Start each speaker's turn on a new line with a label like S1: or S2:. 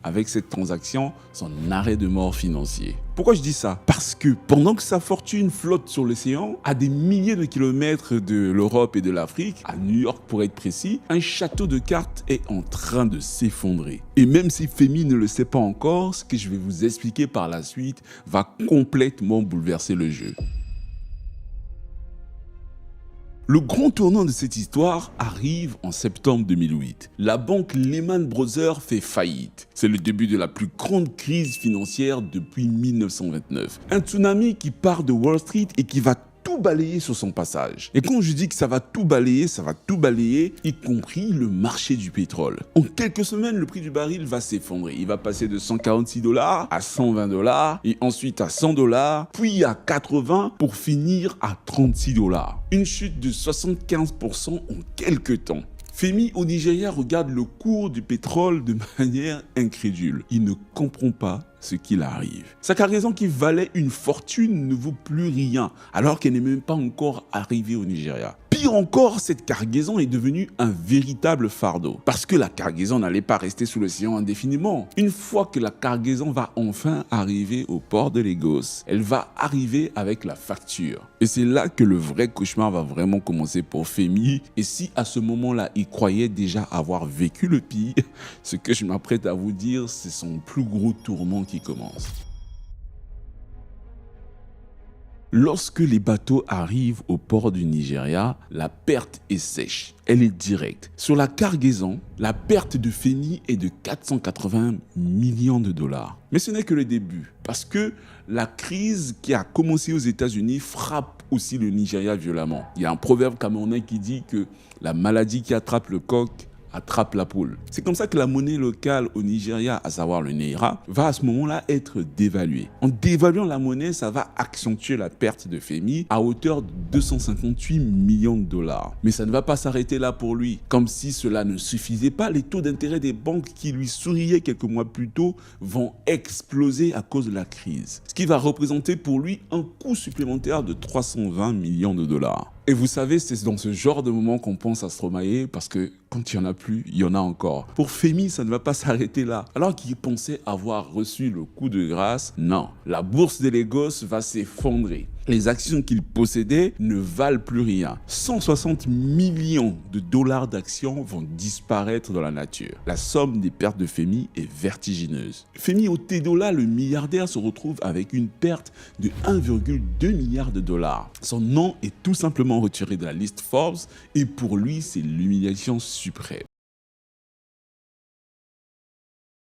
S1: avec cette transaction son arrêt de mort financier. Pourquoi je dis ça? Parce que pendant que sa fortune flotte sur l'océan, à des milliers de kilomètres de l'Europe et de l'Afrique, à New York pour être précis, un château de cartes est en train de s'effondrer. Et même si Femi ne le sait pas encore, ce que je vais vous expliquer par la suite va complètement bouleverser le jeu. Le grand tournant de cette histoire arrive en septembre 2008. La banque Lehman Brothers fait faillite. C'est le début de la plus grande crise financière depuis 1929. Un tsunami qui part de Wall Street et qui va tout balayer sur son passage. Et quand je dis que ça va tout balayer, y compris le marché du pétrole. En quelques semaines, le prix du baril va s'effondrer. Il va passer de 146 $ à 120 $ et ensuite à 100 $, puis à 80 pour finir à 36 $. Une chute de 75% en quelques temps. Femi au Nigeria regarde le cours du pétrole de manière incrédule. Il ne comprend pas ce qu'il arrive. Sa cargaison qui valait une fortune ne vaut plus rien alors qu'elle n'est même pas encore arrivée au Nigeria. Pire encore, cette cargaison est devenue un véritable fardeau parce que la cargaison n'allait pas rester sous l'océan indéfiniment. Une fois que la cargaison va enfin arriver au port de Lagos, elle va arriver avec la facture. Et c'est là que le vrai cauchemar va vraiment commencer pour Femi. Et si à ce moment-là, il croyait déjà avoir vécu le pire, ce que je m'apprête à vous dire, c'est son plus gros tourment qui commence. Lorsque les bateaux arrivent au port du Nigeria, la perte est sèche, elle est directe. Sur la cargaison, la perte de Femi est de 480 millions de $. Mais ce n'est que le début, parce que la crise qui a commencé aux États-Unis frappe aussi le Nigeria violemment. Il y a un proverbe camerounais qui dit que la maladie qui attrape le coq attrape la poule. C'est comme ça que la monnaie locale au Nigeria, à savoir le naira, va à ce moment-là être dévaluée. En dévaluant la monnaie, ça va accentuer la perte de Femi à hauteur de 258 millions de $. Mais ça ne va pas s'arrêter là pour lui. Comme si cela ne suffisait pas, les taux d'intérêt des banques qui lui souriaient quelques mois plus tôt vont exploser à cause de la crise. Ce qui va représenter pour lui un coût supplémentaire de 320 millions de $. Et vous savez, c'est dans ce genre de moment qu'on pense à Stromae parce que quand il n'y en a plus, il y en a encore. Pour Femi, ça ne va pas s'arrêter là. Alors qu'il pensait avoir reçu le coup de grâce, non. La bourse de Lagos va s'effondrer. Les actions qu'il possédait ne valent plus rien. 160 millions de $ d'actions vont disparaître dans la nature. La somme des pertes de Femi est vertigineuse. Femi Otedola, le milliardaire, se retrouve avec une perte de 1,2 milliard de $. Son nom est tout simplement retiré de la liste Forbes et pour lui, c'est l'humiliation suprême.